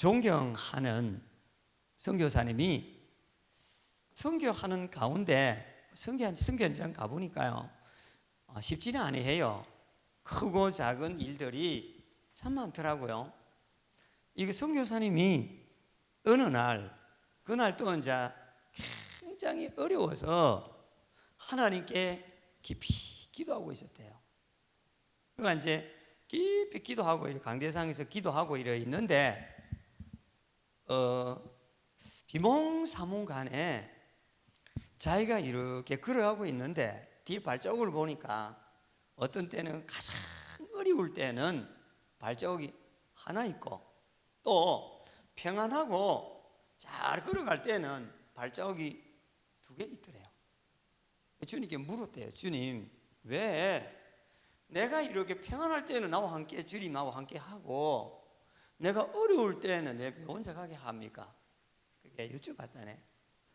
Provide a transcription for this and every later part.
존경하는 선교사님이 선교하는 가운데 선교현장 가보니까요, 쉽지는 아니해요. 크고 작은 일들이 참 많더라고요. 이게 선교사님이 어느 날, 그날 또 이제 굉장히 어려워서 하나님께 깊이 기도하고 있었대요. 그러니까 이제 깊이 기도하고 강대상에서 기도하고 이래 있는데 비몽사몽간에 자기가 이렇게 걸어가고 있는데 뒤 발자국을 보니까 어떤 때는 가장 어려울 때는 발자국이 하나 있고 또 평안하고 잘 걸어갈 때는 발자국이 2개 있더래요. 주님께 물었대요. 주님, 왜 내가 이렇게 평안할 때는 나와 함께 주님 나와 함께 하고 내가 어려울 때는 내 혼자 가게 합니까? 그게 여쭤봤다네.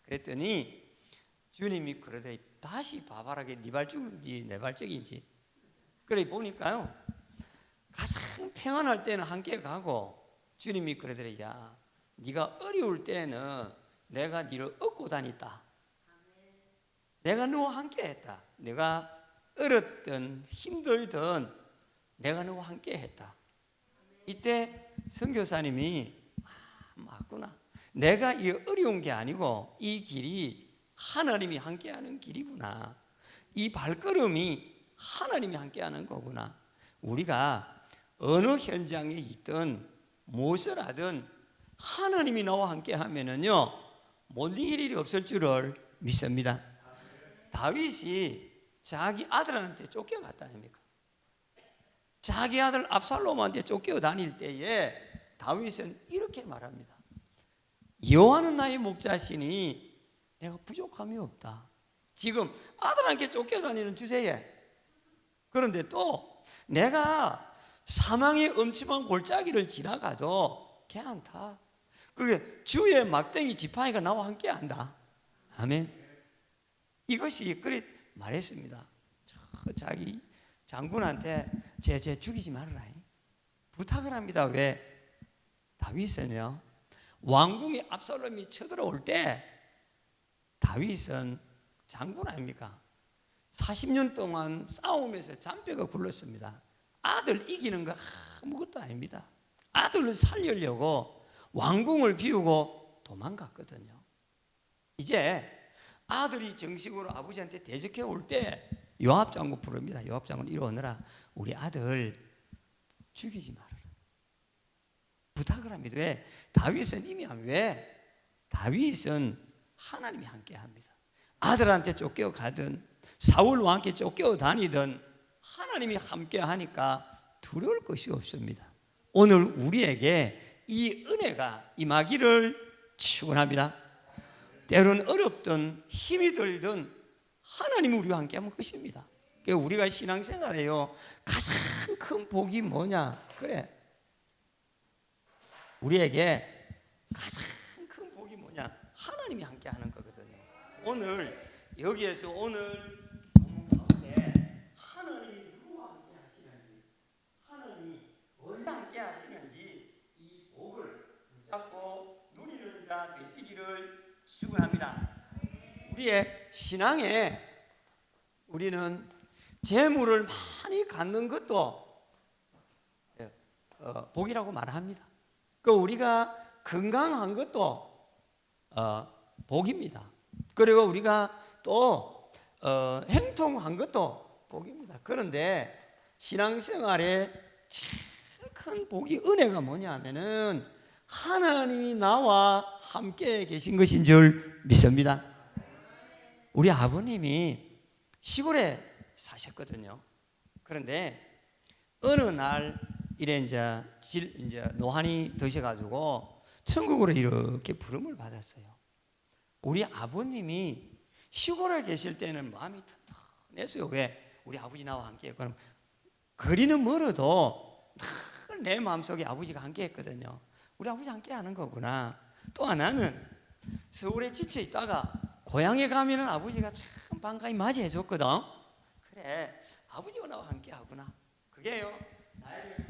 그랬더니 주님이 그러되 다시 바바라게 네 발자국인지 내 발자국인지 그래 보니까요, 가장 평안할 때는 함께 가고 주님이 그러더래. 야, 네가 어려울 때는 내가 너를 업고 다녔다. 내가 너와 함께 했다. 내가 어렵든 힘들든 내가 너와 함께 했다. 이때 선교사님이 맞구나. 내가 이 어려운 게 아니고 이 길이 하나님이 함께하는 길이구나. 이 발걸음이 하나님이 함께하는 거구나. 우리가 어느 현장에 있든 무엇을 하든 하나님이 나와 함께하면은요 못 이길 일이 없을 줄을 믿습니다. 다윗이 자기 아들한테 쫓겨갔다 아닙니까? 자기 아들 압살롬한테 쫓겨다닐 때에 다윗은 이렇게 말합니다. 여호와는 나의 목자시니 내가 부족함이 없다. 지금 아들한테 쫓겨다니는 주제에 그런데 또 내가 사망의 엄침한 골짜기를 지나가도 괜찮다. 그게 주의 막대기 지팡이가 나와 함께 한다. 아멘. 이것이 그래 말했습니다. 자기 장군한테 제 죽이지 말아라 부탁을 합니다. 왜? 다윗은요 왕궁에 압살롬이 쳐들어올 때 다윗은 장군 아닙니까? 40년 동안 싸움에서 잔뼈가 굴렀습니다. 아들 이기는 거 아무것도 아닙니다. 아들을 살리려고 왕궁을 비우고 도망갔거든요. 이제 아들이 정식으로 아버지한테 대적해 올 때 요압 장군 부릅니다. 요압 장군 이리 오너라. 우리 아들 죽이지 말아라. 부탁을 합니다. 왜? 다윗은 이미 왜? 다윗은 하나님이 함께 합니다. 아들한테 쫓겨가든 사울과 함께 쫓겨다니든 하나님이 함께 하니까 두려울 것이 없습니다. 오늘 우리에게 이 은혜가 임하기를 축원합니다. 때로는 어렵든 힘이 들든 하나님이 우리와 함께 하면 것입니다. 그러니까 우리가 신앙생활에요 가장 큰 복이 뭐냐? 그래, 우리에게 가장 큰 복이 뭐냐? 하나님이 함께 하는 거거든요. 오늘 여기에서 오늘 가운데 하나님이 누구와 함께 하시는지, 하나님이 어디와 함께 하시는지 이 복을 붙잡고 누리는 자 되시기를 축원합니다. 우리의 신앙에 우리는 재물을 많이 갖는 것도 복이라고 말합니다. 그 우리가 건강한 것도 복입니다. 그리고 우리가 또 행통한 것도 복입니다. 그런데 신앙생활에 제일 큰 복이 은혜가 뭐냐면은 하나님이 나와 함께 계신 것인 줄 믿습니다. 우리 아버님이 시골에 사셨거든요. 그런데 어느 날 이래 이제 노환이 드셔가지고 천국으로 이렇게 부름을 받았어요. 우리 아버님이 시골에 계실 때는 마음이 튼튼했어요. 왜? 우리 아버지 나와 함께 했고, 거리는 멀어도 늘 내 마음속에 아버지가 함께 했거든요. 우리 아버지 함께 하는 거구나. 또 하나는 서울에 지쳐 있다가 고향에 가면은 아버지가 참 반가이 맞이해 줬거든. 그래, 아버지가 나와 함께 하구나. 그게요 나에게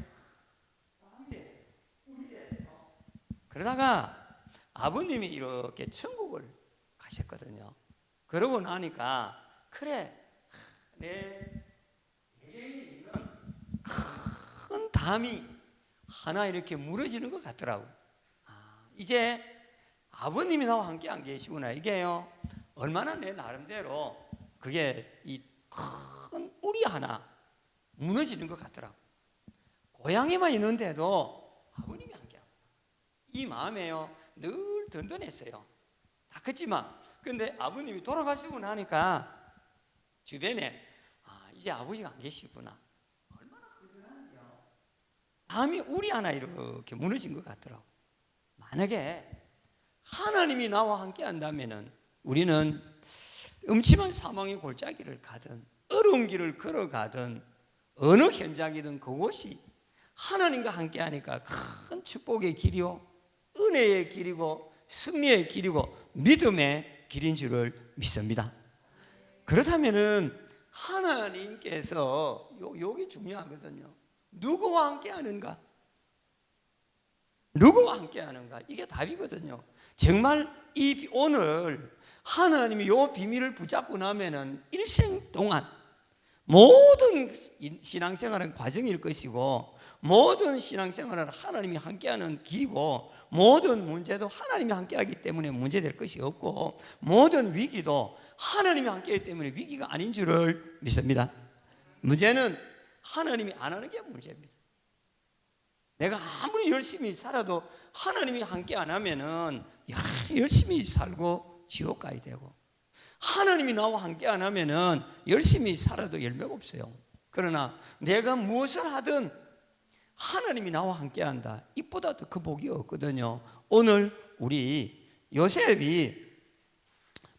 마음이 됐어요. 꿈이 됐어. 그러다가 아버님이 이렇게 천국을 가셨거든요. 그러고 나니까 그래, 내 배경에 있는 큰 담이 하나 이렇게 무너지는 것 같더라고요. 이제 아버님이 나와 함께 안 계시구나. 이게요, 얼마나 내 나름대로 그게 이 큰 우리 하나 무너지는 것 같더라고요. 고향에만 있는데도 아버님이 함께 이 마음에요 늘 든든했어요. 다 컸지만. 근데 아버님이 돌아가시고 나니까 주변에 이제 아버지가 안 계시구나. 얼마나 든든한데요. 마음이 우리 하나 이렇게 무너진 것 같더라고요. 만약에 하나님이 나와 함께 한다면은 우리는 음침한 사망의 골짜기를 가든 어려운 길을 걸어가든 어느 현장이든 그곳이 하나님과 함께 하니까 큰 축복의 길이요, 은혜의 길이고 승리의 길이고 믿음의 길인 줄을 믿습니다. 그렇다면은 하나님께서 요게 중요하거든요. 누구와 함께 하는가? 누구와 함께 하는가? 이게 답이거든요. 정말 오늘 하나님이 요 비밀을 붙잡고 나면은 일생 동안 모든 신앙생활은 과정일 것이고, 모든 신앙생활은 하나님이 함께하는 길이고, 모든 문제도 하나님이 함께하기 때문에 문제될 것이 없고, 모든 위기도 하나님이 함께하기 때문에 위기가 아닌 줄을 믿습니다. 문제는 하나님이 안 하는 게 문제입니다. 내가 아무리 열심히 살아도 하나님이 함께 안 하면은 열심히 살고 지옥 가야 되고, 하나님이 나와 함께 안 하면은 열심히 살아도 열매가 없어요. 그러나 내가 무엇을 하든 하나님이 나와 함께 한다, 이보다 더 그 복이 없거든요. 오늘 우리 요셉이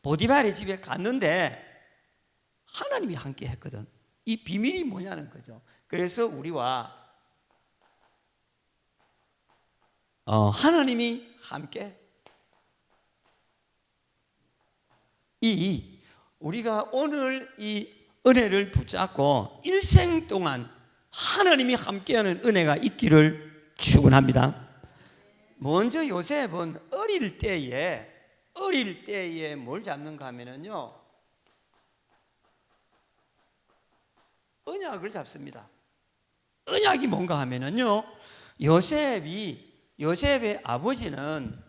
보디발의 집에 갔는데 하나님이 함께 했거든. 이 비밀이 뭐냐는 거죠. 그래서 우리와 하나님이 함께, 우리가 오늘 이 은혜를 붙잡고 일생 동안 하나님이 함께하는 은혜가 있기를 축원합니다. 먼저 요셉은 어릴 때에 뭘 잡는가 하면은요, 언약을 잡습니다. 언약이 뭔가 하면은요, 요셉의 아버지는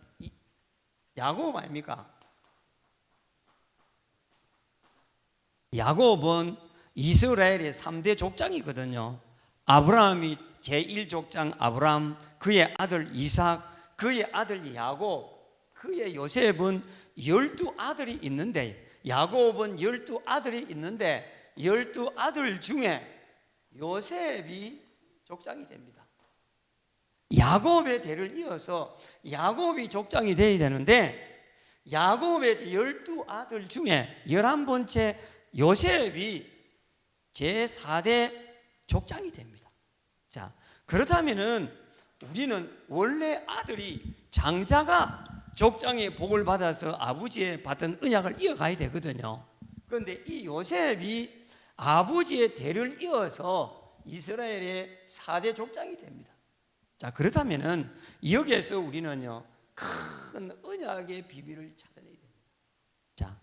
야곱 아닙니까? 야곱은 이스라엘의 3대 족장이거든요. 아브라함이 제1족장 아브라함, 그의 아들 이삭, 그의 아들 야곱, 그의 요셉은 12아들이 있는데, 야곱은 12아들이 있는데 12아들 중에 요셉이 족장이 됩니다. 야곱의 대를 이어서 야곱이 족장이 되어야 되는데, 야곱의 12아들 중에 11번째 요셉이 제4대 족장이 됩니다. 자, 그렇다면은 우리는 원래 장자가 족장의 복을 받아서 아버지의 받은 언약을 이어가야 되거든요. 그런데 이 요셉이 아버지의 대를 이어서 이스라엘의 4대 족장이 됩니다. 자, 그렇다면은 여기에서 우리는요, 큰 언약의 비밀을 찾아내야 됩니다. 자,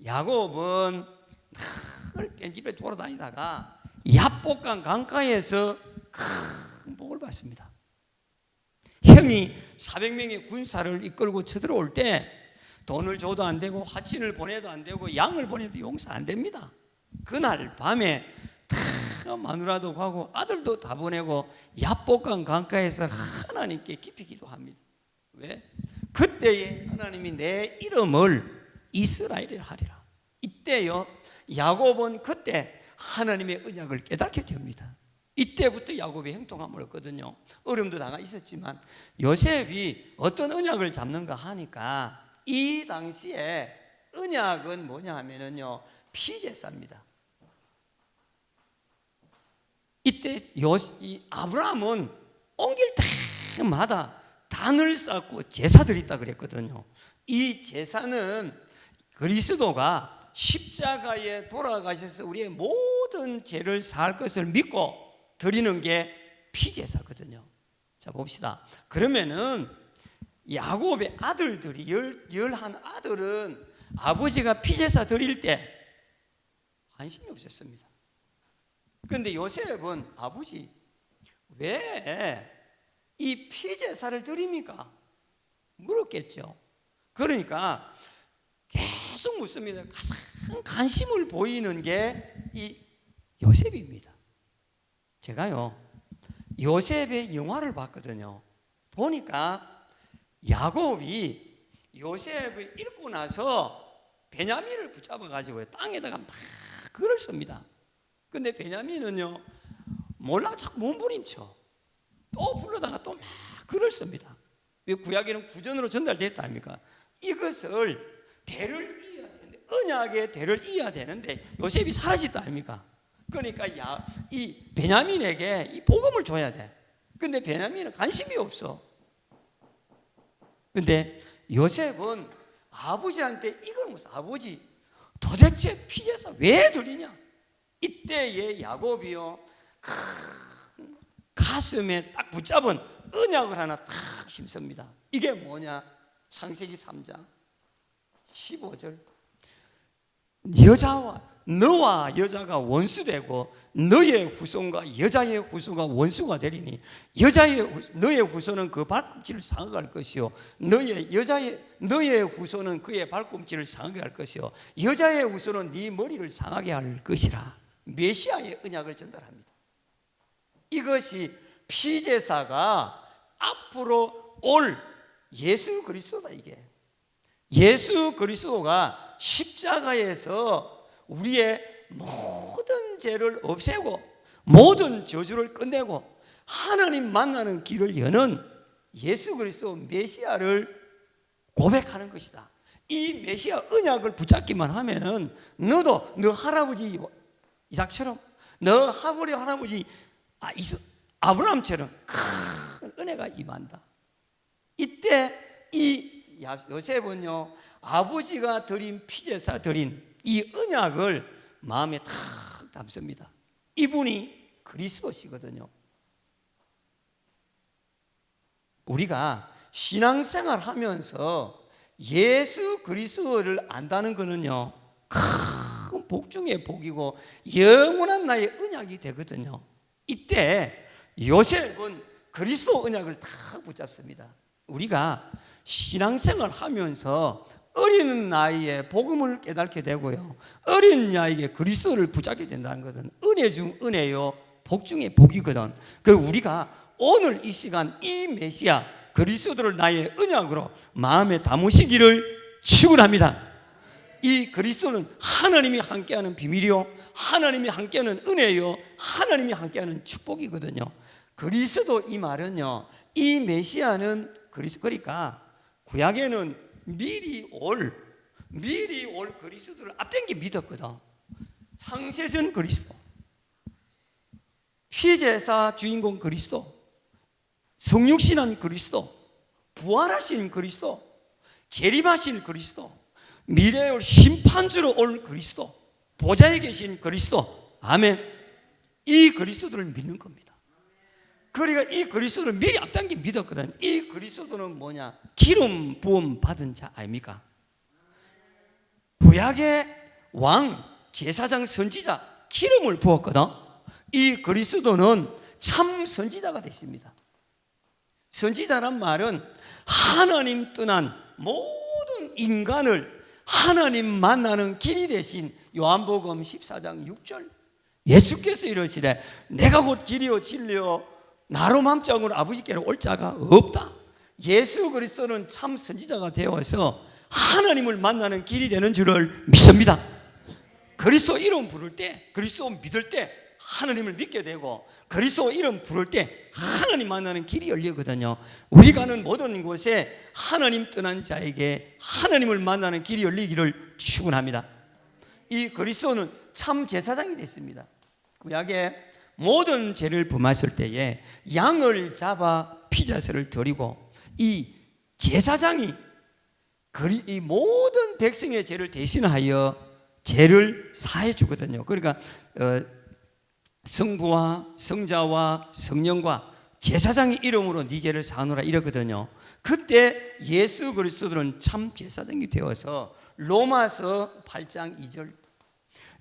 야곱은 늘 뺀집에 돌아다니다가 야복강 강가에서 큰 복을 받습니다. 형이 400명의 군사를 이끌고 쳐들어올 때 돈을 줘도 안 되고 화친을 보내도 안 되고 양을 보내도 용서 안 됩니다. 그날 밤에 다 마누라도 가고 아들도 다 보내고 야복강 강가에서 하나님께 깊이 기도합니다. 왜? 그때에 하나님이 내 이름을 이스라엘이라 하리라. 이때요, 야곱은 그때 하나님의 언약을 깨닫게 됩니다. 이때부터 야곱이 행동함을 얻거든요. 어려움도 당하 있었지만 요셉이 어떤 언약을 잡는가 하니까, 이 당시에 언약은 뭐냐 하면은요, 피제사입니다. 이때 아브라함은 온 길 때마다 단을 쌓고 제사들이 있다 그랬거든요. 이 제사는 그리스도가 십자가에 돌아가셔서 우리의 모든 죄를 사할 것을 믿고 드리는 게 피제사거든요. 자 봅시다. 그러면은 야곱의 아들들이 열한 아들은 아버지가 피제사 드릴 때 관심이 없었습니다. 그런데 요셉은 아버지 왜 이 피제사를 드립니까? 물었겠죠. 그러니까 계속 묻습니다. 가장 관심을 보이는 게 이 요셉입니다. 제가요 요셉의 영화를 봤거든요. 보니까 야곱이 요셉을 잃고 나서 베냐민을 붙잡아 가지고 땅에다가 막 글을 씁니다. 근데 베냐민은요 몰라 자꾸 몸부림쳐 또 불러다가 또 막 글을 씁니다. 구약에는 구전으로 전달됐다 아닙니까? 이것을 대를 이어야 되는데 언약의 대를 이어야 되는데 요셉이 사라졌다 아닙니까? 그러니까 이 베냐민에게 이 복음을 줘야 돼. 근데 베냐민은 관심이 없어. 근데 요셉은 아버지한테 이걸 묻어. 아버지 도대체 피제사 왜 드리냐? 이때의 야곱이요 큰 가슴에 딱 붙잡은 언약을 하나 딱 심습니다. 이게 뭐냐? 창세기 3장 15절 너와 여자가 원수되고 너의 후손과 여자의 후손과 원수가 되리니 너의 후손은 그 발꿈치를 상하게 것이요 너의 후손은 그의 발꿈치를 상하게 것이요 여자의 후손은 네 머리를 상하게 할 것이라. 메시아의 언약을 전달합니다. 이것이 피제사가 앞으로 올 예수 그리스도다. 이게 예수 그리스도가 십자가에서 우리의 모든 죄를 없애고 모든 저주를 끝내고 하나님 만나는 길을 여는 예수 그리스도 메시아를 고백하는 것이다. 이 메시아 언약을 붙잡기만 하면은 너도 너 할아버지 이삭처럼 너 할아버지 아브라함처럼 큰 은혜가 임한다. 이때 이 요셉은요 아버지가 드린 피제사 드린 이 언약을 마음에 탁 담습니다. 이분이 그리스도시거든요. 우리가 신앙생활 하면서 예수 그리스도를 안다는 것은요 큰 복 중의 복이고 영원한 나의 언약이 되거든요. 이때 요셉은 그리스도 언약을 탁 붙잡습니다. 우리가 신앙생활 하면서 어린 나이에 복음을 깨닫게 되고요 어린 나이에 그리스도를 붙잡게 된다는 것은 은혜 중 은혜요 복 중의 복이거든. 그리고 우리가 오늘 이 시간 이 메시아 그리스도를 나의 언약으로 마음에 담으시기를 축원합니다. 이 그리스도는 하나님이 함께하는 비밀이요 하나님이 함께하는 은혜요 하나님이 함께하는 축복이거든요. 그리스도 이 말은요 이 메시아는 그리스도. 그러니까 구약에는 미리 올 그리스도를 앞당겨 믿었거든. 창세전 그리스도, 피제사 주인공 그리스도, 성육신한 그리스도, 부활하신 그리스도, 재림하신 그리스도, 미래에 올 심판주로 올 그리스도, 보좌에 계신 그리스도. 아멘. 이 그리스도를 믿는 겁니다. 그러니까 이 그리스도를 미리 앞당겨 믿었거든. 이 그리스도는 뭐냐? 기름 부음 받은 자 아닙니까? 구약의 왕, 제사장, 선지자 기름을 부었거든. 이 그리스도는 참 선지자가 되십니다. 선지자란 말은 하나님 떠난 모든 인간을 하나님 만나는 길이 되신 요한복음 14장 6절 예수께서 이러시되 내가 곧 길이요 진리요 나로 맘짝으로 아버지께로 올 자가 없다. 예수 그리스도는 참 선지자가 되어서 하나님을 만나는 길이 되는 줄을 믿습니다. 그리스도 이름 부를 때 그리스도 믿을 때 하나님을 믿게 되고 그리스도 이름 부를 때 하나님 만나는 길이 열리거든요. 우리 가는 모든 곳에 하나님 떠난 자에게 하나님을 만나는 길이 열리기를 축원합니다. 이 그리스도는 참 제사장이 됐습니다. 구약에 모든 죄를 범했을 때에 양을 잡아 피제사를 드리고 이 제사장이 이 모든 백성의 죄를 대신하여 죄를 사해 주거든요. 그러니까 성부와 성자와 성령과 제사장의 이름으로 네 죄를 사하노라 이러거든요. 그때 예수 그리스도는 참 제사장이 되어서 로마서 8장 2절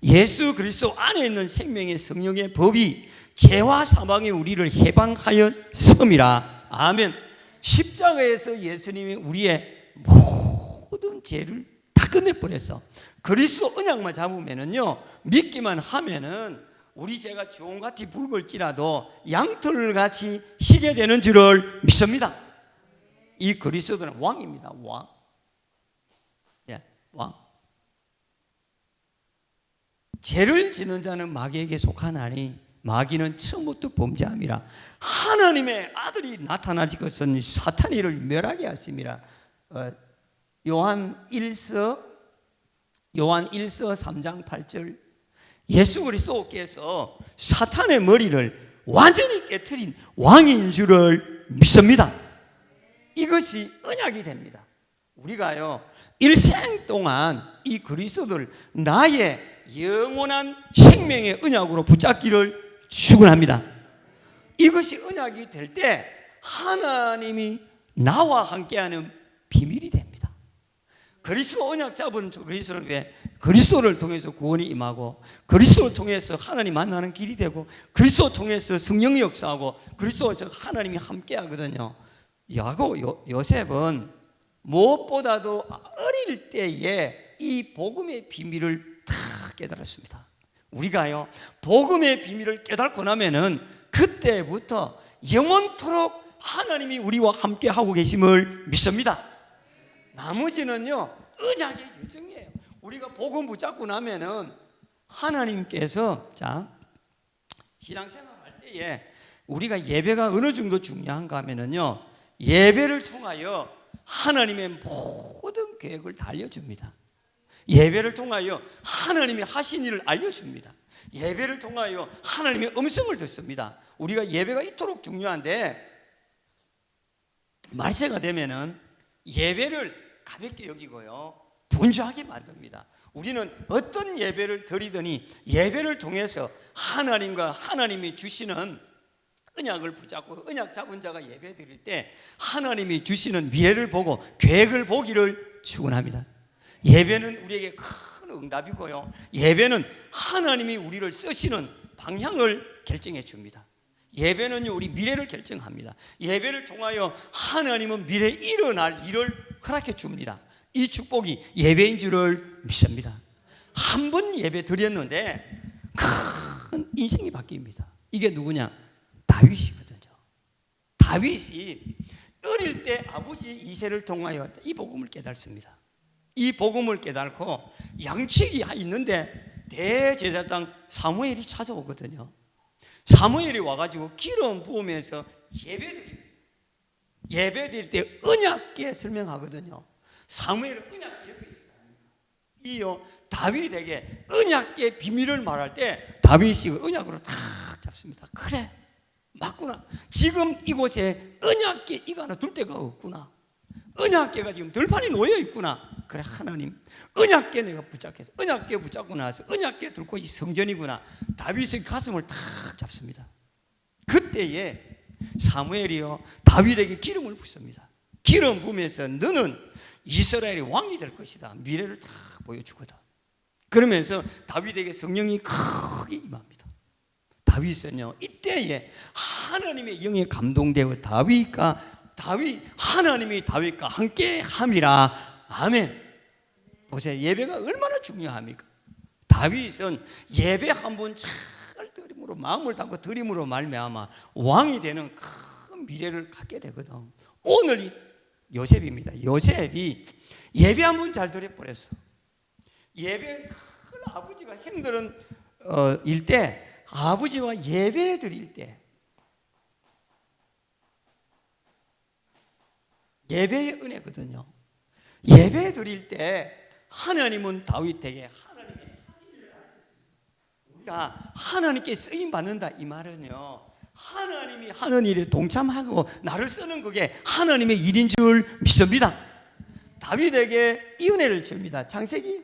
예수 그리스도 안에 있는 생명의 성령의 법이 죄와 사망의 우리를 해방하였음이라. 아멘. 십자가에서 예수님이 우리의 모든 죄를 다 끝내버렸어. 그리스도 언약만 잡으면은요, 믿기만 하면은 우리 죄가 종같이 붉을지라도 양털같이 시게 되는 줄을 믿습니다. 이 그리스도는 왕입니다. 왕. 예, 왕. 죄를 지는 자는 마귀에게 속하나니 마귀는 처음부터 범죄함이라. 하나님의 아들이 나타나지 것은 사탄이 이를 멸하게 하심이라. 요한 1서 3장 8절 예수 그리스도께서 사탄의 머리를 완전히 깨트린 왕인 줄을 믿습니다. 이것이 언약이 됩니다. 우리가요 일생 동안 이 그리스도를 나의 영원한 생명의 언약으로 붙잡기를 축원합니다. 이것이 언약이 될 때 하나님이 나와 함께하는 비밀이 됩니다. 그리스도 언약 잡은 그리스도는 왜? 그리스도를 통해서 구원이 임하고, 그리스도를 통해서 하나님 만나는 길이 되고, 그리스도를 통해서 성령이 역사하고, 그리스도와 하나님이 함께하거든요. 요셉은 무엇보다도 어릴 때에 이 복음의 비밀을 다 깨달았습니다. 우리가요 복음의 비밀을 깨닫고 나면은 그때부터 영원토록 하나님이 우리와 함께 하고 계심을 믿습니다. 나머지는요 언약의 여정이에요. 우리가 복음 붙잡고 나면은 하나님께서 신앙생활 할 때에 우리가 예배가 어느 정도 중요한가 하면은요 예배를 통하여 하나님의 모든 계획을 다 알려줍니다. 예배를 통하여 하나님이 하신 일을 알려줍니다. 예배를 통하여 하나님의 음성을 듣습니다. 우리가 예배가 이토록 중요한데 말세가 되면은 예배를 가볍게 여기고요 분주하게 만듭니다. 우리는 어떤 예배를 드리더니 예배를 통해서 하나님과 하나님이 주시는 언약을 붙잡고 언약 잡은 자가 예배 드릴 때 하나님이 주시는 미래를 보고 계획을 보기를 축원합니다. 예배는 우리에게 큰 응답이고요 예배는 하나님이 우리를 쓰시는 방향을 결정해 줍니다. 예배는 우리 미래를 결정합니다. 예배를 통하여 하나님은 미래에 일어날 일을 허락해 줍니다. 이 축복이 예배인 줄을 믿습니다. 한 번 예배 드렸는데 큰 인생이 바뀝니다. 이게 누구냐? 다윗이거든요. 다윗이 어릴 때 아버지 이새를 통하여 이 복음을 깨닫습니다. 이 복음을 깨닫고 양측이 있는데 대제사장 사무엘이 찾아오거든요. 사무엘이 와가지고 기름 부으면서 예배 드릴 때 언약궤 설명하거든요. 사무엘은 언약궤 옆에 있어요. 이요 다윗에게 언약궤 비밀을 말할 때 다윗이 언약으로 탁 잡습니다. 그래 맞구나. 지금 이곳에 언약궤 이거 하나 둘 데가 없구나. 언약궤가 지금 들판에 놓여 있구나. 그래 하나님 언약궤 내가 붙잡겠어. 언약궤 붙잡고 나서 언약궤 둘 곳이 성전이구나. 다윗의 가슴을 탁 잡습니다. 그때에 사무엘이요 다윗에게 기름을 붓습니다. 기름 부으면서 너는 이스라엘의 왕이 될 것이다. 미래를 다 보여주거든. 그러면서 다윗에게 성령이 크게 임합니다. 다윗은요 이때에 하나님의 영에 감동되어 하나님이 다윗과 함께 함이라. 아멘. 보세요. 예배가 얼마나 중요합니까? 다윗은 예배 한 번 잘 드림으로 마음을 담고 드림으로 말미암아 왕이 되는 큰 미래를 갖게 되거든. 오늘이 요셉입니다. 요셉이 예배 한 번 잘 드려버렸어. 예배 큰 아버지가 힘든 일 때 아버지와 예배 드릴 때 예배의 은혜거든요. 예배 드릴 때 하나님은 다윗에게 우리가 하나님께 쓰임 받는다 이 말은요 하나님이 하는 일에 동참하고 나를 쓰는 그게 하나님의 일인 줄 믿습니다. 다윗에게 이 은혜를 줍니다. 창세기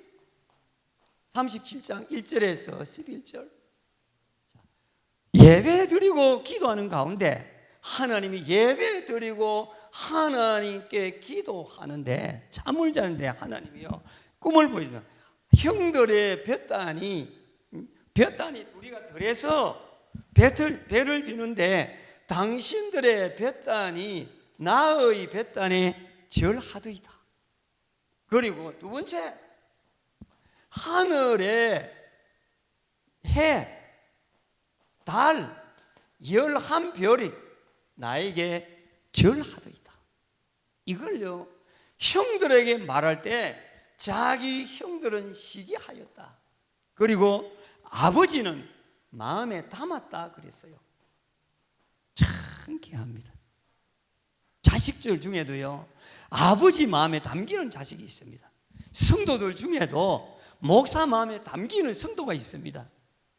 37장 1절에서 11절 예배 드리고 기도하는 가운데 하나님이 예배 드리고 하나님께 기도하는데, 잠을 자는데 하나님이요 꿈을 보여주면 형들의 볕단이 우리가 들에서 배를 비는데 당신들의 볕단이 나의 볕단에 절하더이다. 그리고 두 번째, 하늘에 해, 달, 11별이 나에게 절하더이다. 이걸요 형들에게 말할 때 자기 형들은 시기하였다. 그리고 아버지는 마음에 담았다 그랬어요. 참 귀합니다. 자식들 중에도요 아버지 마음에 담기는 자식이 있습니다. 성도들 중에도 목사 마음에 담기는 성도가 있습니다.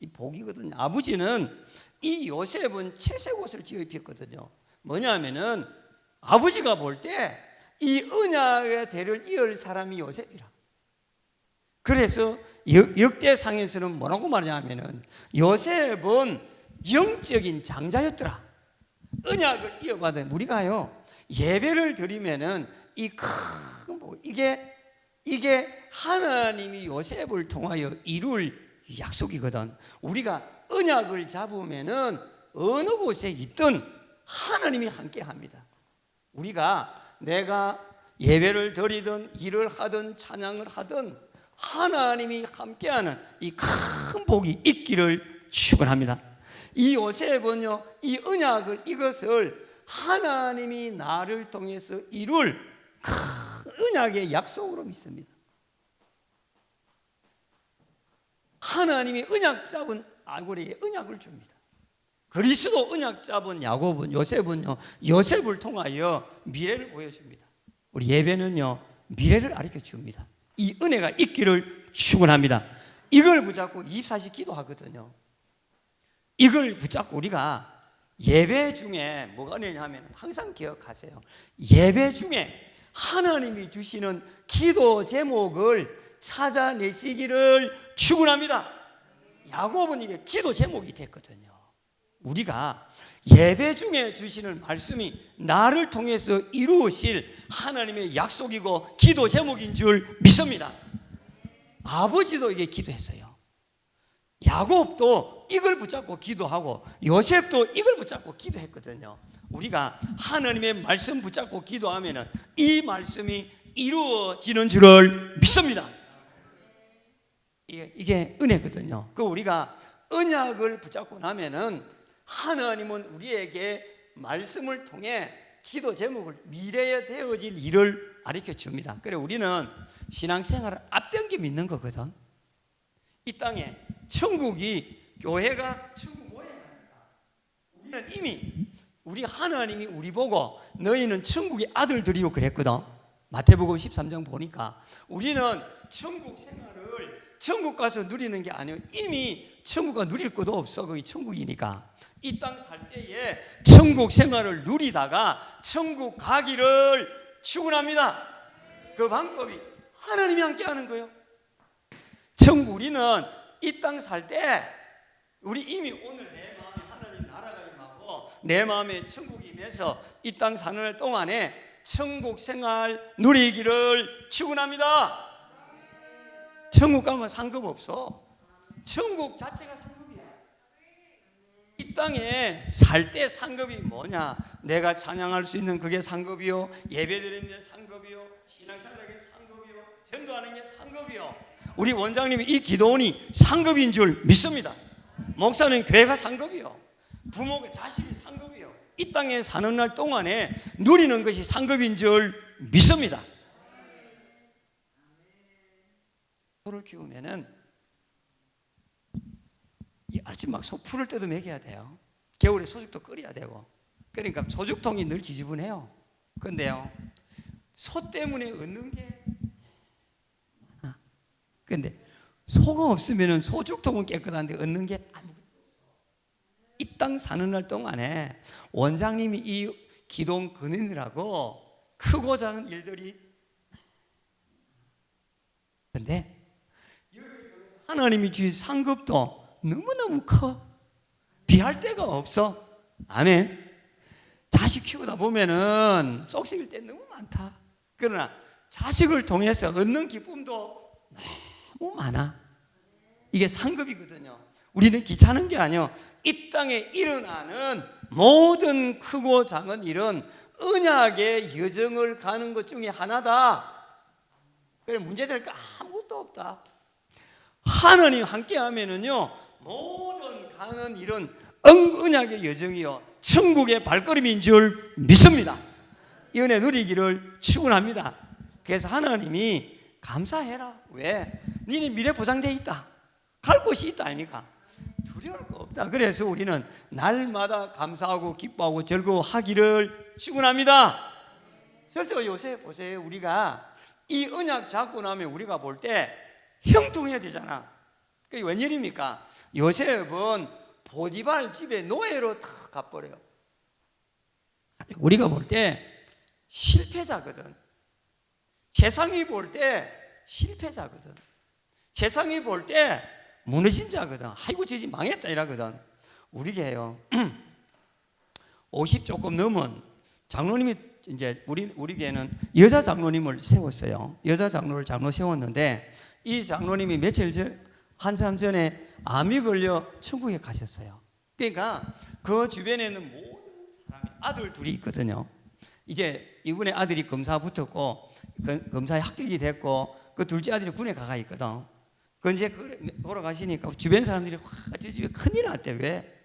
이 복이거든요. 아버지는 이 요셉은 채색 옷을 지어 입혔거든요. 뭐냐면은 아버지가 볼 때 이 언약의 대를 이을 사람이 요셉이라. 그래서 역대상에서는 뭐라고 말하냐면은 요셉은 영적인 장자였더라. 언약을 이어받은 우리가요 예배를 드리면은 이 큰 이게 하나님이 요셉을 통하여 이룰 약속이거든. 우리가 언약을 잡으면은 어느 곳에 있든 하나님이 함께 합니다. 우리가 내가 예배를 드리든 일을 하든 찬양을 하든 하나님이 함께하는 이 큰 복이 있기를 축원합니다. 이 요셉은요 이 언약을 이것을 하나님이 나를 통해서 이룰 큰 언약의 약속으로 믿습니다. 하나님이 언약 잡은 아굴에게 언약을 줍니다. 그리스도 언약 잡은 야곱은 요셉은요 요셉을 통하여 미래를 보여줍니다. 우리 예배는요 미래를 가르쳐 줍니다. 이 은혜가 있기를 축원합니다. 이걸 붙잡고 24시 기도하거든요. 이걸 붙잡고 우리가 예배 중에 뭐가 있냐면 항상 기억하세요. 예배 중에 하나님이 주시는 기도 제목을 찾아내시기를 축원합니다. 야곱은 이게 기도 제목이 됐거든요. 우리가 예배 중에 주시는 말씀이 나를 통해서 이루어질 하나님의 약속이고 기도 제목인 줄 믿습니다. 아버지도 이게 기도했어요. 야곱도 이걸 붙잡고 기도하고 요셉도 이걸 붙잡고 기도했거든요. 우리가 하나님의 말씀 붙잡고 기도하면 이 말씀이 이루어지는 줄을 믿습니다. 이게 은혜거든요. 그 우리가 언약을 붙잡고 나면은 하나님은 우리에게 말씀을 통해 기도 제목을 미래에 되어질 일을 가르쳐 줍니다. 그래 우리는 신앙생활을 앞당겨 믿는 거거든. 이 땅에 천국이 교회가 천국 모양이니까 우리는 이미 우리 하나님이 우리 보고 너희는 천국의 아들들이요 그랬거든. 마태복음 13장 보니까 우리는 천국 생활을 천국 가서 누리는 게 아니에요. 이미 천국가 누릴 것도 없어. 거기 천국이니까. 이 땅 살 때에 천국 생활을 누리다가 천국 가기를 축원합니다. 그 방법이 하나님이 함께 하는 거예요. 천국 우리는 이 땅 살 때 우리 이미 오늘 내 마음에 하나님 나라가 임하고 내 마음에 천국이 임해서 이 땅 사는 동안에 천국 생활 누리기를 축원합니다. 천국 가면 상급 없어. 천국 자체가 상급이야. 이 땅에 살 때 상급이 뭐냐? 내가 찬양할 수 있는 그게 상급이요, 예배드리는 게 상급이요, 신앙생활하는 게 상급이요, 전도하는 게 상급이요. 우리 원장님이 이 기도원이 상급인 줄 믿습니다. 목사는 교회가 상급이요, 부모가 자식이 상급이요. 이 땅에 사는 날 동안에 누리는 것이 상급인 줄 믿습니다. 소를 키우면은 이 알집 소 풀을 때도 먹여야 돼요. 겨울에 소죽도 끓여야 되고. 그러니까 소죽통이 늘 지지분해요. 그런데요, 소 때문에 얻는 게 많아. 그런데 소가 없으면은 소죽통은 깨끗한데 얻는 게 아무것도 없어. 이 땅 사는 날 동안에 원장님이 이 기동 근인이라고 크고 작은 일들이, 그런데 하나님이 주신 상급도 너무너무 커. 비할 데가 없어. 아멘. 자식 키우다 보면은 쏙썩일 때 너무 많다. 그러나 자식을 통해서 얻는 기쁨도 너무 많아. 이게 상급이거든요. 우리는 귀찮은 게 아니요, 이 땅에 일어나는 모든 크고 작은 일은 언약의 여정을 가는 것 중에 하나다. 그래, 문제될 거 아무것도 없다. 하나님 함께 하면은요, 모든 가는 일은 언약의 여정이요, 천국의 발걸음인 줄 믿습니다. 이 은혜 누리기를 축원합니다. 그래서 하나님이 감사해라. 왜? 너는 미래 보장되어 있다. 갈 곳이 있다 아닙니까? 두려울 거 없다. 그래서 우리는 날마다 감사하고 기뻐하고 즐거워하기를 축원합니다. 실제로 요새 보세요. 우리가 이 언약 잡고 나면 우리가 볼 때 형통해야 되잖아. 그게 웬일입니까? 요셉은 보디발 집에 노예로 탁 가버려요. 우리가 볼 때 실패자거든. 세상이 볼 때 실패자거든. 세상이 볼 때 무너진 자거든. 아이고 저 집 망했다 이러거든. 우리 교회요 50 조금 넘은 장로님이 이제 우리 교회는 여자 장로님을 세웠어요. 여자 장로를 장로 세웠는데 이 장로님이 며칠 전, 한참 전에 암이 걸려 천국에 가셨어요. 그러니까 그 주변에는 모든 사람이 아들 둘이 있거든요. 이제 이분의 아들이 검사 붙었고 검사에 합격이 됐고 그 둘째 아들이 군에 가가 있거든. 그 이제 돌아가시니까 주변 사람들이 와, 저 집에 큰일 날 때 왜?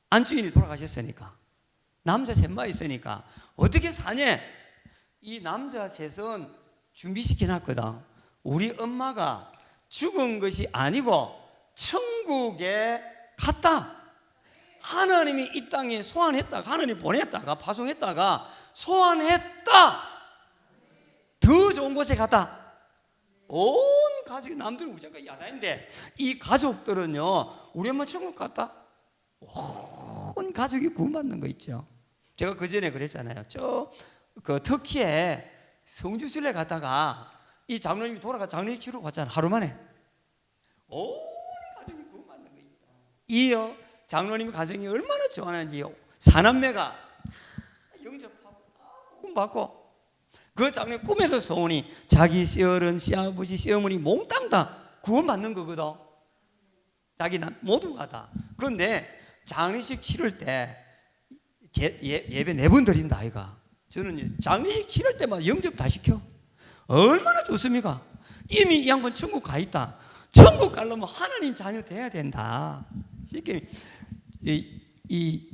안주인이 돌아가셨으니까. 남자 셋만 있으니까 어떻게 사냐? 이 남자 셋은 준비시켜 놨거든. 우리 엄마가 죽은 것이 아니고 천국에 갔다. 하나님이 이 땅에 소환했다가 하나님 보냈다가 파송했다가 소환했다. 더 좋은 곳에 갔다. 온 가족이 남들은 무조건 야단인데 이 가족들은요, 우리 엄마 천국 갔다. 온 가족이 구원받는 거 있죠. 제가 그 전에 그랬잖아요. 그 터키에 성주순례 갔다가 이 장로님이 장례 치러 갔잖아. 하루 만에 온 가족이 구원받는 거 있죠. 이어 장로님 가정이 얼마나 좋아하는지요. 사남매가 영접하고 구원받고, 그 장로님 꿈에도 소원이 자기 시어른, 시아버지, 시어머니 몽땅 다 구원받는 거거든. 자기 모두가 다. 그런데 장례식 치를 때 예배 4번 드린다 아이가. 저는 장례식 치를 때마다 영접 다 시켜. 얼마나 좋습니까? 이미 이 양반 천국 가 있다. 천국 가려면 하나님 자녀 돼야 된다. 쉽게 이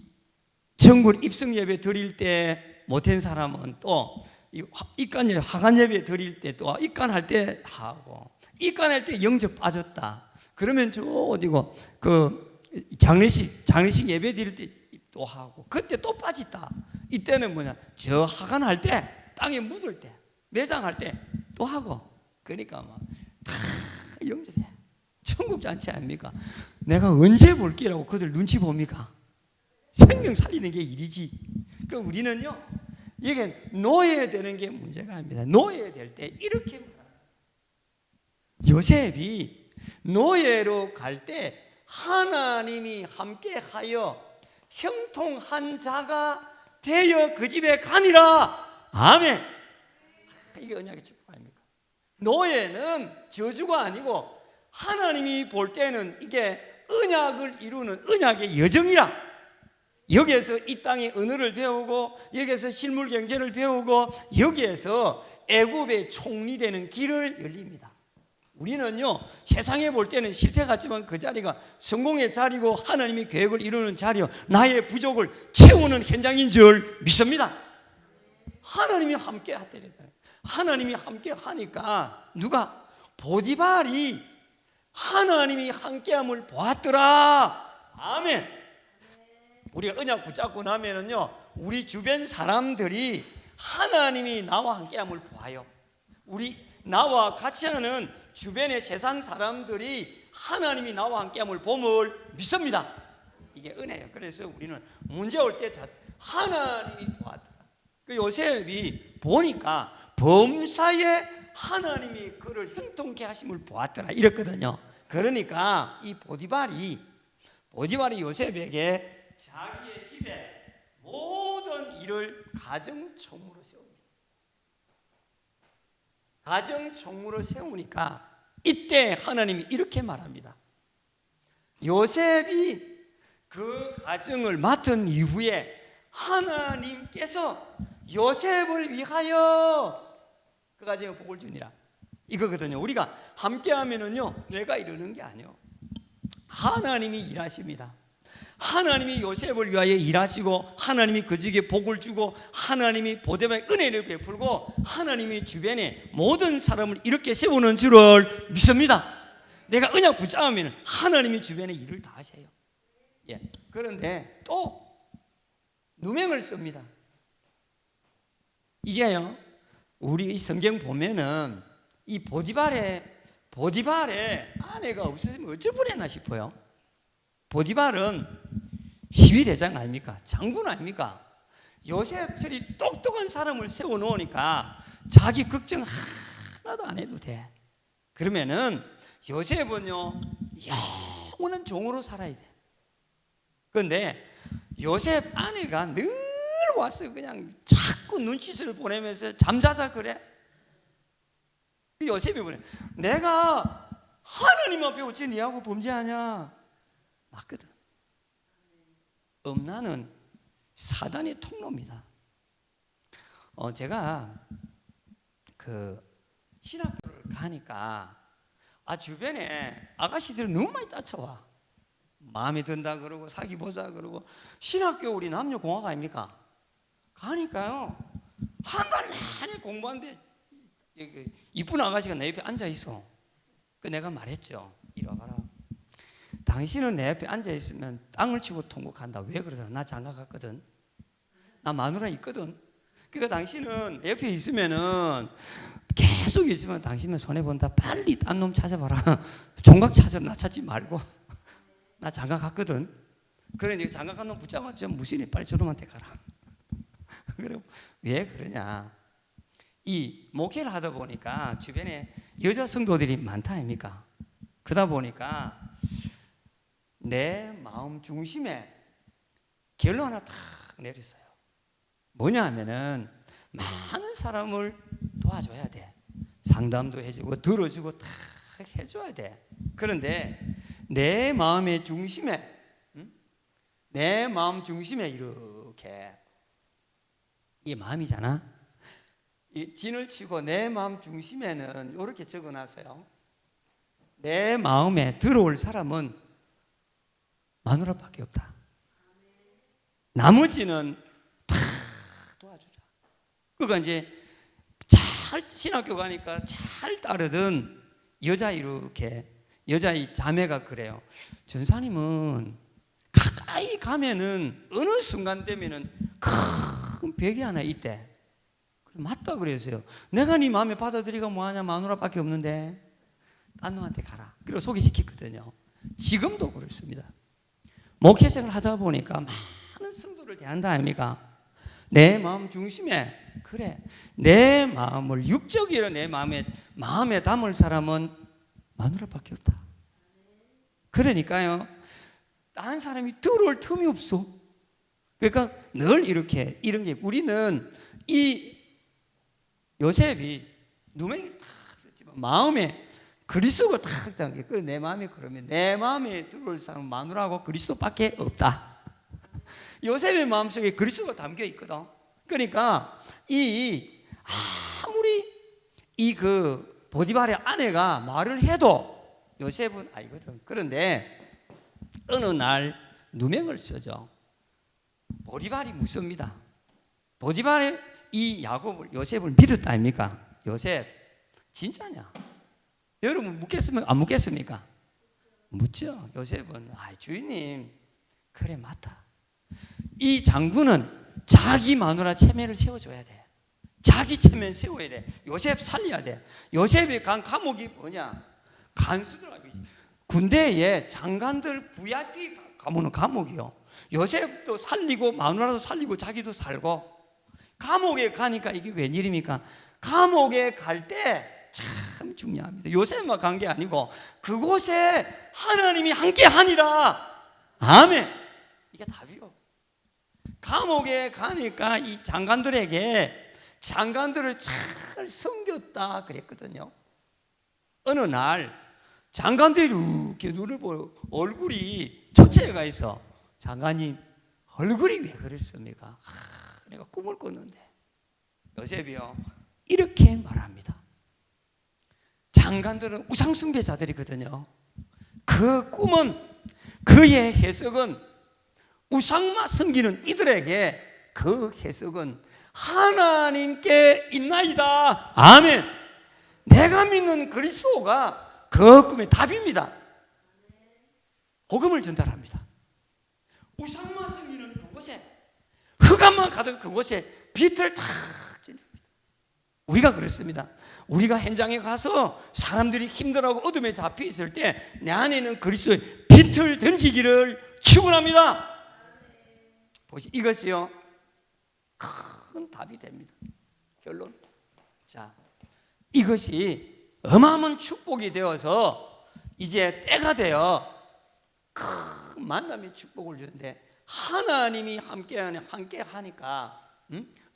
천국 입성 예배 드릴 때 못한 사람은 또 입간 예배, 하간 예배 드릴 때 또 입간할 때 하고, 입간할 때 영접 빠졌다. 그러면 저 어디고 그 장례식 예배 드릴 때 또 하고, 그때 또 빠졌다. 이때는 뭐냐, 저 하간할 때 땅에 묻을 때 매장할 때 또 하고. 그러니까 막 다 영접해. 천국 잔치 아닙니까? 내가 언제 볼기라고 그들 눈치 봅니까? 생명 살리는 게 일이지. 그 우리는요, 이게 노예되는 게 문제가 아닙니다. 노예될 때 이렇게 말합니다. 요셉이 노예로 갈 때 하나님이 함께하여 형통한 자가 되어 그 집에 가니라. 아멘. 이게 언약의 축복 아닙니까? 노예는 저주가 아니고 하나님이 볼 때는 이게 언약을 이루는 언약의 여정이라. 여기에서 이 땅의 언어를 배우고, 여기에서 실물 경제를 배우고, 여기에서 애굽의 총리되는 길을 열립니다. 우리는요, 세상에 볼 때는 실패 같지만 그 자리가 성공의 자리고 하나님이 계획을 이루는 자리요, 나의 부족을 채우는 현장인 줄 믿습니다. 하나님이 함께 하더라고요. 하나님이 함께 하니까 누가? 보디발이 하나님이 함께함을 보았더라. 아멘. 우리가 언약 붙잡고 나면은요, 우리 주변 사람들이 하나님이 나와 함께함을 보아요. 나와 같이 하는 주변의 세상 사람들이 하나님이 나와 함께함을 봄을 믿습니다. 이게 은혜예요. 그래서 우리는 문제 올 때 하나님이 보았더라. 그 요셉이 보니까 범사에 하나님이 그를 형통케 하심을 보았더라 이랬거든요. 그러니까 이 보디발이 요셉에게 자기의 집에 모든 일을 가정총무로 세웁니다. 가정총무로 세우니까 이때 하나님이 이렇게 말합니다. 요셉이 그 가정을 맡은 이후에 하나님께서 요셉을 위하여 그 가정에 복을 주니라, 이거거든요. 우리가 함께 하면은요, 내가 이러는 게 아니요, 하나님이 일하십니다. 하나님이 요셉을 위하여 일하시고, 하나님이 그 집에 복을 주고, 하나님이 보대만의 은혜를 베풀고, 하나님이 주변에 모든 사람을 이렇게 세우는 줄을 믿습니다. 내가 언약 붙잡으면 하나님이 주변에 일을 다 하세요. 예. 그런데 또 누명을 씁니다. 이게요, 우리 이 성경 보면은 이 보디발의 아내가 없으면 어쩔 뻔했나 싶어요. 보디발은 12대장 아닙니까? 장군 아닙니까? 요셉처럼 똑똑한 사람을 세워놓으니까 자기 걱정 하나도 안 해도 돼. 그러면은 요셉은요, 영원한 종으로 살아야 돼. 그런데 요셉 아내가 늘 와서 그냥 자꾸 눈짓을 보내면서 잠자자 그래. 요셉이 보내, 내가 하나님 앞에 어찌 니하고 범죄하냐. 맞거든. 음란은 사단의 통로입니다. 제가 그 신학교를 가니까 주변에 아가씨들 너무 많이 따쳐와. 마음에 든다 그러고 사귀 보자 그러고. 신학교 우리 남녀공학 아닙니까? 가니까요, 한 달 내내 공부하는데 이쁜 아가씨가 내 옆에 앉아 있어. 그 내가 말했죠. 이리 와봐라. 당신은 내 옆에 앉아 있으면 땅을 치고 통곡한다. 왜 그러더라? 나 장가 갔거든. 나 마누라 있거든. 그러니까 당신은 내 옆에 있으면은 계속 있으면 당신은 손해 본다. 빨리 딴 놈 찾아봐라. 종각 찾아. 나 찾지 말고. 나 장가 갔거든. 그래, 네가 장가 간 놈 붙잡았죠. 무신이 빨리 저놈한테 가라. 그래, 왜 그러냐? 이 목회를 하다 보니까 주변에 여자 성도들이 많다 아닙니까? 그러다 보니까 내 마음 중심에 결론 하나 탁 내렸어요. 뭐냐 하면은 많은 사람을 도와줘야 돼. 상담도 해주고 들어주고 탁 해줘야 돼. 그런데 내 마음의 중심에, 내 마음 중심에 이렇게 이 마음이잖아. 이 진을 치고 내 마음 중심에는 이렇게 적어놨어요. 내 마음에 들어올 사람은 마누라밖에 없다. 나머지는 다 도와주자. 그러니까 이제 잘 신학교 가니까 잘 따르던 여자 여자의 자매가 그래요. 전사님은 가까이 가면은 어느 순간 되면은 큰 벽이 하나 있대. 맞다 그랬어요. 내가 네 마음에 받아들이가 뭐하냐, 마누라밖에 없는데 딴 놈한테 가라. 그리고 소개시켰거든요. 지금도 그렇습니다. 목회생을 하다 보니까 많은 성도를 대한다 아닙니까? 내 마음 중심에, 그래, 내 마음을 육적이라 내 마음에 담을 사람은 마누라밖에 없다. 그러니까요, 다른 사람이 들어올 틈이 없어. 그러니까 늘 이렇게 이런 게, 우리는 이 요셉이 누명을 탁 썼지만 마음에 그리스도가 탁 담겨. 그래, 내 마음에, 그러면 내 마음에 들어올 사람은 마누라하고 그리스도밖에 없다. 요셉의 마음속에 그리스도가 담겨 있거든. 그러니까 아무리 그 보디발의 아내가 말을 해도 요셉은 아니거든. 그런데 어느 날 누명을 써죠. 보디발이 무섭니다. 보디발의 이 요셉을 믿었다 아닙니까? 요셉 진짜냐? 여러분 묻겠으면 안 묻겠습니까? 묻죠. 요셉은 주인님, 그래 맞다. 이 장군은 자기 마누라 체면을 세워줘야 돼. 자기 체면 세워야 돼. 요셉 살려야 돼. 요셉이 간 감옥이 뭐냐? 간수들, 군대에 장관들 VIP 가면은 감옥이요. 요셉도 살리고 마누라도 살리고 자기도 살고. 감옥에 가니까 이게 웬일입니까? 감옥에 갈 때 참 중요합니다. 요셉만 간 게 아니고 그곳에 하나님이 함께 하니라. 아멘. 이게 답이요. 감옥에 가니까 이 장관들에게 장관들을 잘 섬겼다 그랬거든요. 어느 날 장관들이 이렇게 눈을 보고 얼굴이 초췌해가 있어. 장관님 얼굴이 왜 그랬습니까? 내가 꿈을 꿨는데. 요셉이요 이렇게 말합니다. 장관들은 우상숭배자들이거든요. 그 꿈은, 그의 해석은, 우상만 섬기는 이들에게 그 해석은 하나님께 있나이다. 아멘. 내가 믿는 그리스도가 그 꿈의 답입니다. 복음을 전달합니다. 우상만 섬기는 그곳에, 흑암만 가득 그곳에 빛을 탁 던집니다. 우리가 그렇습니다. 우리가 현장에 가서 사람들이 힘들어하고 어둠에 잡혀 있을 때 내 안에 있는 그리스도의 빛을 던지기를 축원합니다. 보시, 이것이요 큰 답이 됩니다. 결론. 자, 이것이 어마어마한 축복이 되어서 이제 때가 되어 큰 만남의 축복을 주는데, 하나님이 함께 하니까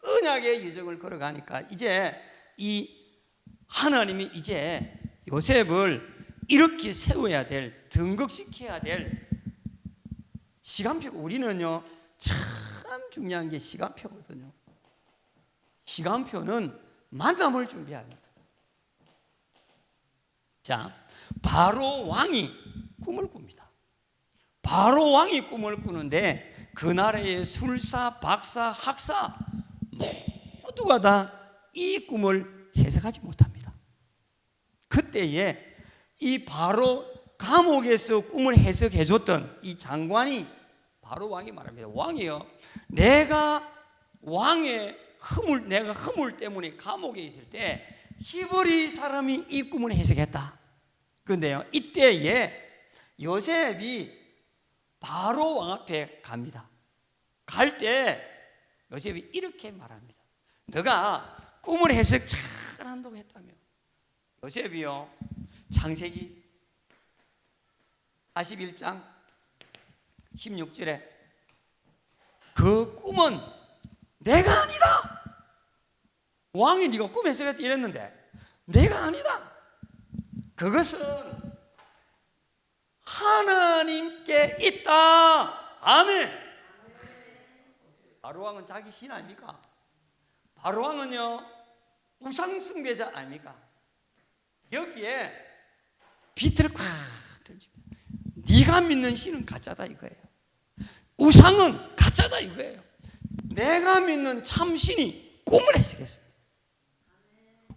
언약의 여정을 걸어가니까 이제 이 하나님이 이제 요셉을 이렇게 세워야 될, 등극시켜야 될 시간표가, 우리는요 참 중요한 게 시간표거든요. 시간표는 만남을 준비합니다. 자, 바로 왕이 꿈을 꿉니다. 바로 왕이 꿈을 꾸는데 그 나라의 술사, 박사, 학사 모두가 다 이 꿈을 해석하지 못합니다. 그때에 이 바로 감옥에서 꿈을 해석해 줬던 이 장관이, 바로 왕이 말합니다. 왕이요, 내가 허물 때문에 감옥에 있을 때 히브리 사람이 이 꿈을 해석했다. 그런데요, 이때에 요셉이 바로 왕 앞에 갑니다. 갈 때 요셉이 이렇게 말합니다. 너가 꿈을 해석 잘한다고 했다며. 요셉이요, 창세기 41장 16절에 그 꿈은 내가 아니다. 왕이 네가 꿈 해석했다 이랬는데 내가 아니다. 그것은 하나님께 있다. 아멘. 바로왕은 자기 신 아닙니까? 바로왕은요 우상숭배자 아닙니까? 여기에 빛을 꽉 던집니다. 네가 믿는 신은 가짜다 이거예요. 우상은 가짜다 이거예요. 내가 믿는 참신이 꿈을 해석했습니다.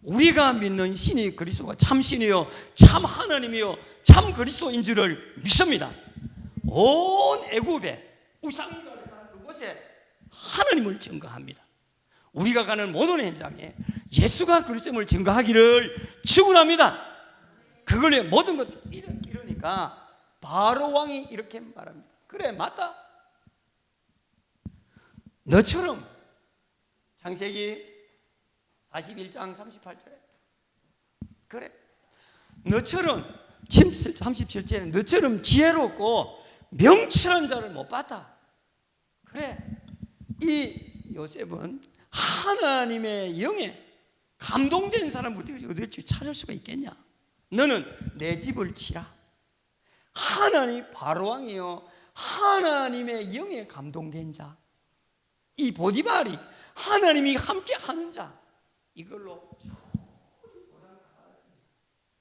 우리가 믿는 신이 그리스도가 참신이요 참 하나님이요 참 그리스도인 줄을 믿습니다. 온 애굽에 우상들을 가는 그곳에 하나님을 증거합니다. 우리가 가는 모든 현장에 예수가 그리스도임을 증거하기를 축원합니다. 그걸 모든 것 이러니까 바로 왕이 이렇게 말합니다. 그래, 맞다. 너처럼, 창세기 41장 38절에 그래, 너처럼 37절에 너처럼 지혜롭고 명철한 자를 못 봤다. 그래, 이 요셉은 하나님의 영에 감동된 사람을 어떻게 찾을 수가 있겠냐? 너는 내 집을 치라. 하나님, 바로왕이요 하나님의 영에 감동된 자, 이 보디발이 하나님이 함께 하는 자, 이걸로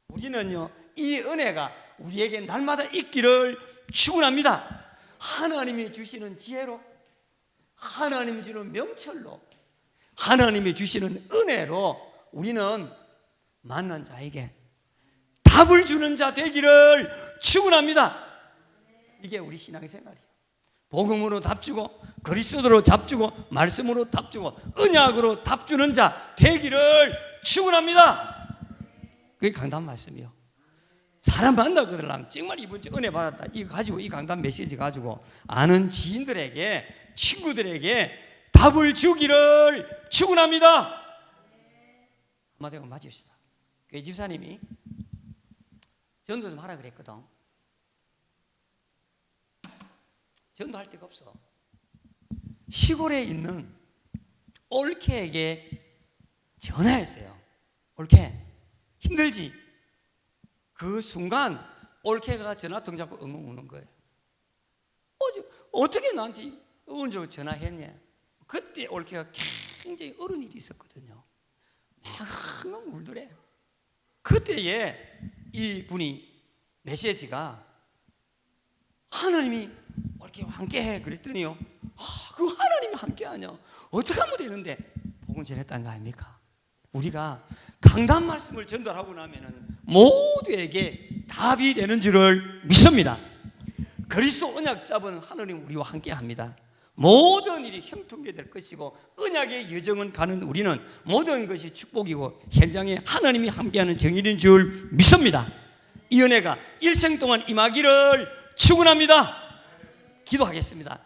우리는요 이 은혜가 우리에게 날마다 있기를 축원합니다. 하나님이 주시는 지혜로, 하나님이 주는 명철로, 하나님이 주시는 은혜로 우리는 만난 자에게 답을 주는 자 되기를 축원합니다. 이게 우리 신앙생활이에요. 복음으로 답주고, 그리스도로 답주고, 말씀으로 답주고, 언약으로 답주는 자 되기를 축원합니다. 그게 강단 말씀이요. 사람 만나거들랑 정말 이번 주 은혜 받았다 이거 가지고, 이 강단 메시지 가지고 아는 지인들에게, 친구들에게 답을 주기를 축원합니다. 한마디로 맞읍시다. 교회 집사님이 전도 좀 하라 그랬거든. 전도할 데가 없어. 시골에 있는 올케에게 전화했어요. 올케, 힘들지? 그 순간 올케가 전화 통 잡고 엉엉 우는 거예요. 어떻게 나한테 언제 전화했냐? 그때 올케가 굉장히 어려운 일이 있었거든요. 막 엉엉 울더래. 그때에 이분이 메시지가 하나님이 올케와 함께해 그랬더니요, 그 하나님이 함께하냐? 어떻게 하면 되는데? 복음 전했다는 거 아닙니까? 우리가 강단 말씀을 전달하고 나면은 모두에게 답이 되는 줄을 믿습니다. 그리스도 언약 잡은 하나님 우리와 함께합니다. 모든 일이 형통하게 될 것이고 언약의 여정은 가는 우리는 모든 것이 축복이고 현장에 하나님이 함께하는 정인인 줄 믿습니다. 이 은혜가 일생 동안 임하기를 축원합니다. 기도하겠습니다.